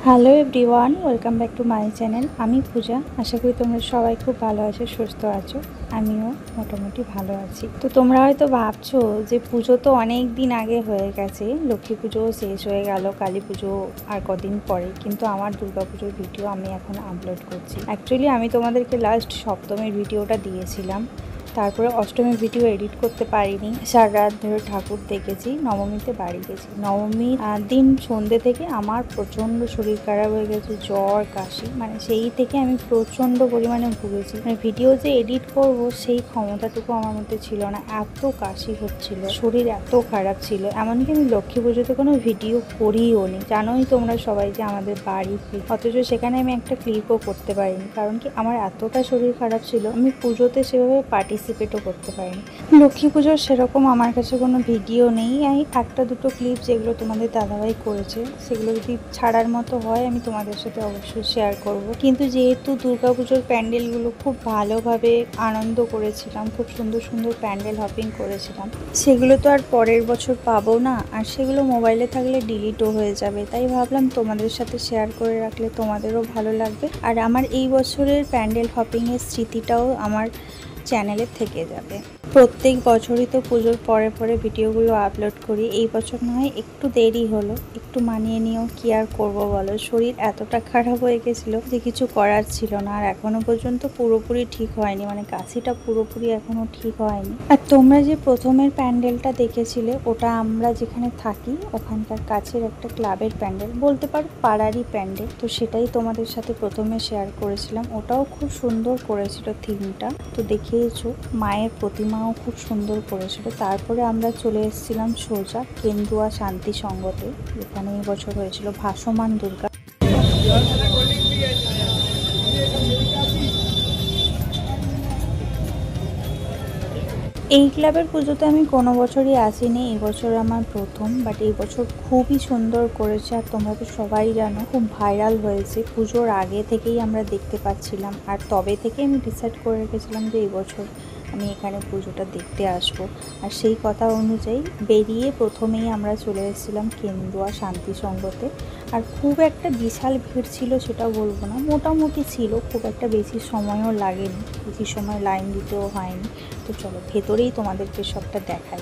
Hello everyone, welcome back to my channel. আমি পূজা। আশা করি তোমরা সবাই খুব ভালো আছো, সুস্থ আছো। আমিও মোটামুটি ভালো আছি। তো তোমরা হয়তো ভাবছো যে পুজো তো অনেক দিন আগে হয়ে গেছে, লক্ষ্মী পুজোও শেষ হয়ে গেল, কালী পুজো আর কদিন পরে, কিন্তু আমার দুর্গা পুজোর ভিডিও আমি এখন আপলোড করছি। অ্যাকচুয়ালি আমি তোমাদেরকে লাস্ট সপ্তমীর ভিডিওটা দিয়েছিলাম, তারপরে অষ্টমীর ভিডিও এডিট করতে পারিনি। সারা রাত ধরে ঠাকুর দেখেছি, নবমীতে বাড়ি গেছি। নবমীর দিন সন্ধ্যে থেকে আমার প্রচণ্ড শরীর খারাপ হয়ে গেছে, জ্বর কাশি, মানে সেই থেকে আমি প্রচণ্ড পরিমাণে ভুগেছি। মানে ভিডিও যে এডিট করব সেই ক্ষমতাটুকু আমার মধ্যে ছিল না, এত কাশি হচ্ছিল, শরীর এত খারাপ ছিল। এমনকি আমি লক্ষ্মী পুজোতে কোনো ভিডিও করিও নি, জানোই তোমরা সবাই যে আমাদের বাড়ি, অথচ সেখানে আমি একটা ক্লিপও করতে পারিনি। কারণ কি, আমার এতটা শরীর খারাপ ছিল, আমি পুজোতে সেভাবে পার্টিসিপেটও করতে পারিনি। লক্ষ্মী পুজোর সেরকম আমার কাছে কোনো ভিডিও নেই। আমি একটা দুটো ক্লিপ যেগুলো তোমাদের দাদাভাই করেছে, সেগুলো যদি ছাড়ার মতো হয় আমি তোমাদের সাথে অবশ্যই শেয়ার করব। কিন্তু যেহেতু দুর্গা পুজোর প্যান্ডেলগুলো খুব ভালোভাবে আনন্দ করেছিলাম, খুব সুন্দর সুন্দর প্যান্ডেল হপিং করেছিলাম, সেগুলো তো আর পরের বছর পাবো না, আর সেগুলো মোবাইলে থাকলে ডিলিটও হয়ে যাবে। তাই ভাবলাম তোমাদের সাথে শেয়ার করে রাখলে তোমাদেরও ভালো লাগবে, আর আমার এই বছরের প্যান্ডেল হপিংয়ের স্মৃতিটাও আমার চ্যানেলে থেকে যাবে। প্রত্যেক বছরই তো পুজোর পরে পরে ভিডিওগুলো আপলোড করি, এই বছর নয় একটু দেরি হলো, একটু মানিয়ে নিয়েও কি আর করবো বলো। শরীর এতটা খারাপ হয়ে গেছিলো যে কিছু করার ছিল না, আর এখনো পর্যন্ত পুরোপুরি ঠিক হয়নি, মানে কাশিটা পুরোপুরি এখনো ঠিক হয়নি। আর তোমরা যে প্রথমের প্যান্ডেলটা দেখেছিলে, ওটা আমরা যেখানে থাকি ওখানকার কাছের একটা ক্লাবের প্যান্ডেল, বলতে পারো পাড়ারই প্যান্ডেল। তো সেটাই তোমাদের সাথে প্রথমে শেয়ার করেছিলাম, ওটাও খুব সুন্দর করেছিল থিমটা, তো দেখিয়েছো। মায়ের প্রতিমা খুব সুন্দর করেছিল। তারপরে আমরা চলে এসেছিলাম সোজা কেন্দুয়া শান্তি সঙ্গতে, যেখানে এই বছর হয়েছিল ভাসমান দুর্গা। এই ক্লাবের পুজোতে আমি কোনো বছরই আসিনি, এই বছর আমার প্রথম। বাট এই বছর খুবই সুন্দর করেছে, আর তোমরা তো সবাই জানো খুব ভাইরাল হয়েছে। পুজোর আগে থেকেই আমরা দেখতে পাচ্ছিলাম, আর তবে থেকে আমি ডিসাইড করে রেখেছিলাম যে এই বছর আমি এখানে পুজোটা দেখতে আসব। আর সেই কথা অনুযায়ী বেরিয়ে প্রথমেই আমরা চলে এসেছিলাম কেন্দুয়া শান্তি সঙ্গতে। আর খুব একটা বিশাল ভিড় ছিল সেটা বলবো না, মোটামুটি ছিল, খুব একটা বেশি সময়ও লাগেনি, বেশি সময় লাইন দিতেও হয়নি। তো চলো ভেতরেই তোমাদেরকে সবটা দেখাই।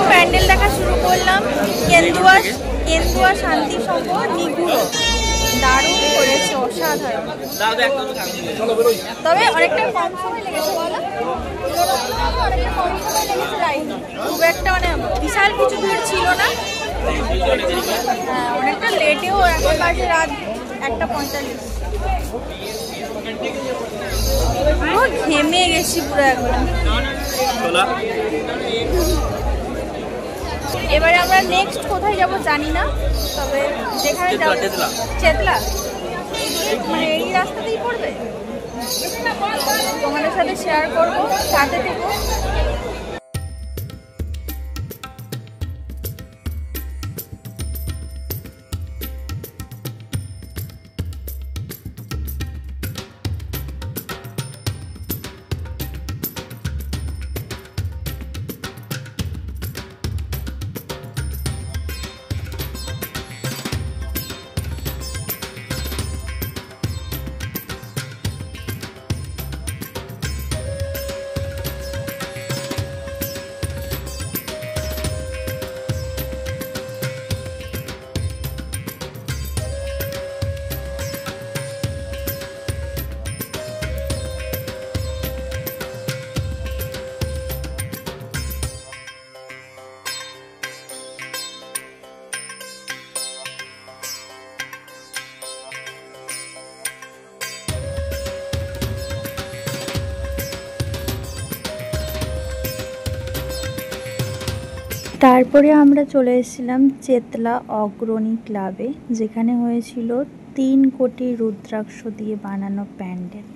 প্যান্ডেল দেখা শুরু করলাম। কেন্দুয়া শান্তি সংঘ নিগুড়ো দারুণ করেছে, অসাধারণ। তবে অনেকটা কম সময় লেগেছে বলো, খুব একটা মানে বিশাল কিছু ভিড় ছিল না। হ্যাঁ, অনেকটা লেটেও, এখন বাজে রাত 1:45। ঘেমে গেছি পুরো একদম। এবারে আমরা নেক্সট কোথায় যাব জানি না, তবে যেখানে যাব চেতলা, মানে এই রাস্তাতেই পড়বে। তোমাদের সাথে শেয়ার করবো, সাথে থেকো। তারপরে আমরা চলে এসেছিলাম চেতলা অগ্রণী ক্লাবে, যেখানে হয়েছিল 3 কোটি রুদ্রাক্ষ দিয়ে বানানো প্যান্ডেল।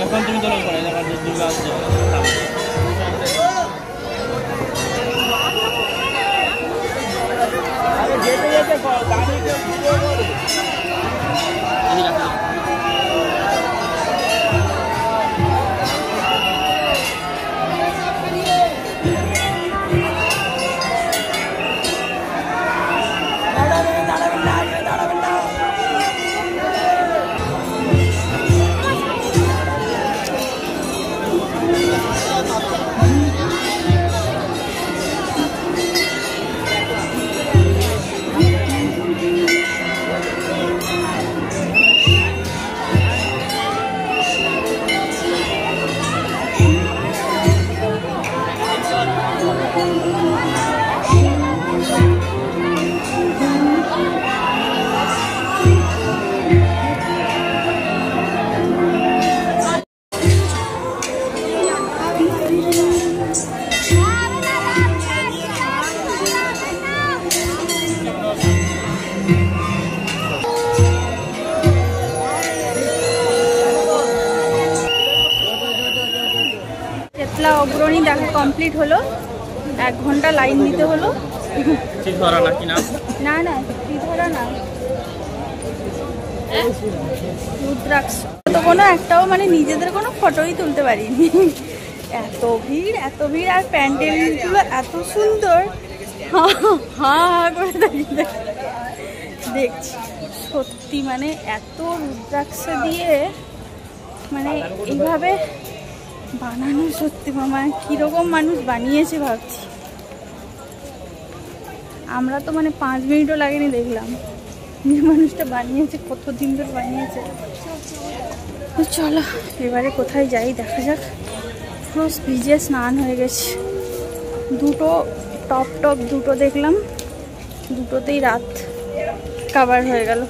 এখন তুমি তো করে আমার দুর্গা আসছে আরে যেতে যেতে গাড়িতে পুরো করে অগ্রণী দেখা কমপ্লিট হলো। 1 ঘন্টা লাইন দিতে হলো। ধরা নাকি না? না না ধরা না, রুদ্রাক্ষ তো কোনো একটাও মানে নিজেদের কোনো ফটোই তুলতে পারিনি। এত ভিড় আর প্যান্ডেলগুলো এত সুন্দর, হা হা করে দাঁড়িয়ে দেখছি। সত্যি মানে এত রুদ্রাক্ষ দিয়ে মানে এইভাবে বানানো, সত্যি মামা কিরকম মানুষ বানিয়েছে ভাবছি। আমরা তো মানে 5 মিনিটও লাগেনি দেখলাম, যে মানুষটা বানিয়েছে কতদিন ধরে বানিয়েছে। তো চলো এবারে কোথায় যাই দেখা যাক। পুরো ভিজে স্নান হয়ে গেছে। টপ দুটো দেখলাম, দুটোতেই রাত কাভার হয়ে গেল।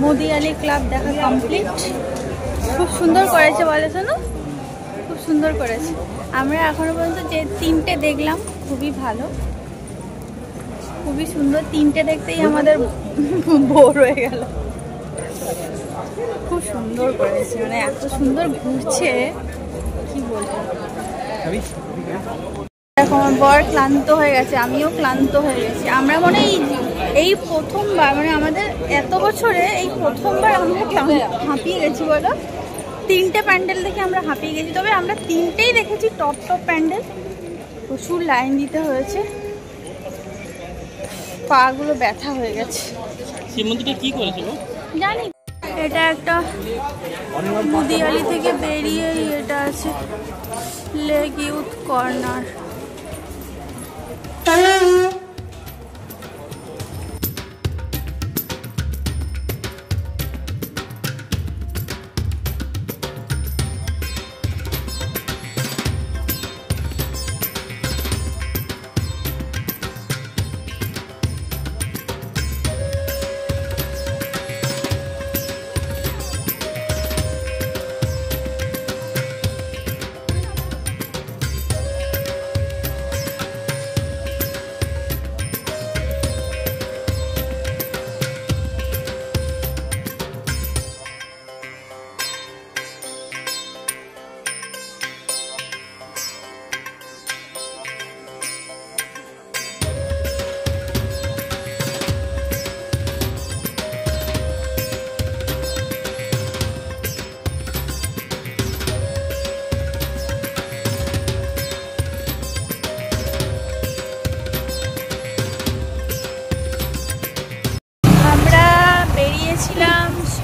মোদিয়ালি ক্লাব দেখা কমপ্লিট। খুব সুন্দর করেছে বলেছে না, খুব সুন্দর করেছে। আমরা এখনো পর্যন্ত যে 3টে দেখলাম খুবই ভালো, খুবই সুন্দর। 3টে দেখতেই আমাদের বোর হয়ে গেল। খুব সুন্দর করেছে, মানে এত সুন্দর ঘুরছে কি বলবো। দেখো আমার বর ক্লান্ত হয়ে গেছে, আমিও ক্লান্ত হয়ে গেছি। আমরা মনে এই প্রথমবার, মানে আমাদের এত বছরে এই প্রথমবার আমরা হাঁপিয়ে গেছি বলো। 3টে প্যান্ডেল দেখে আমরা হাঁপিয়ে গেছি। তবে আমরা 3টেই দেখেছি টপ প্যান্ডেল। প্রচুর লাইন দিতে হয়েছে, পা গুলো ব্যথা হয়ে গেছে। শিব মন্দিরটা কি করেছিল জানি। এটা একটা মুদিয়ালি থেকে বেরিয়েই এটা আছে লেক ইউথ কর্নার।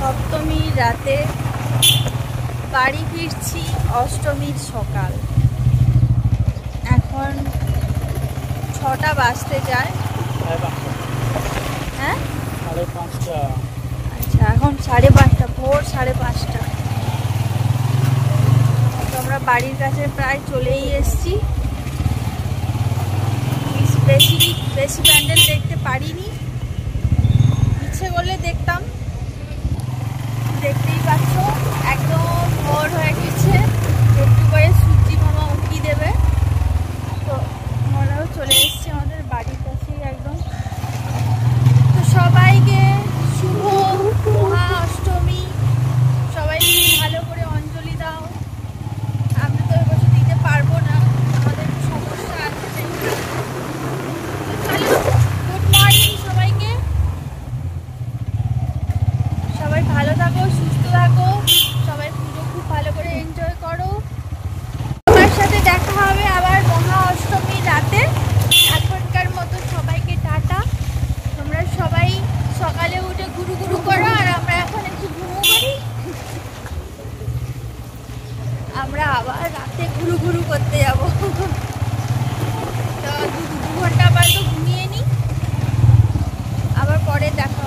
সপ্তমীর রাতে, বাড়ি ফিরছি অষ্টমীর সকাল। এখন 6টা বাজতে যায়। হ্যাঁ 5:30। আচ্ছা, এখন 5:30, ভোর 5:30। তো আমরা বাড়ির কাছে প্রায় চলেই এসেছি। বেশি প্যান্ডেল দেখতে পারিনি, ইচ্ছে করলে দেখতাম। দেখতেই পাচ্ছ একদম ভোর হয়ে গেছে, একটু করে সূর্যি মামা উঠিয়ে দেবে। তো আমরাও চলে এসেছি আমাদের বাড়ির কাছেই একদম। তো সবাইকে শুভ মহা অষ্টমী। সবাই ভালো করে অঞ্জলি দাও। আমরা তো এবছর দিতে পারবো না, আমাদের সমস্যা আছে। হ্যালো, গুড মর্নিং সবাইকে। সবাই ভালো থাকো, সুস্থ থাকো, সবাই পুজো খুব ভালো করে এনজয় করো। তোমার সাথে দেখা হবে আবার মহা অষ্টমীর রাতে। এখনকার মতো সবাইকে টাটা। তোমরা সবাই সকালে উঠে ঘুরু ঘুরু করো, আর আমরা এখন একটু ঘুমো করি। আমরা আবার রাতে ঘুরু ঘুরু করতে যাবো। তো 2 ঘন্টা আবার তো ঘুমিয়ে নিই, আবার পরে দেখা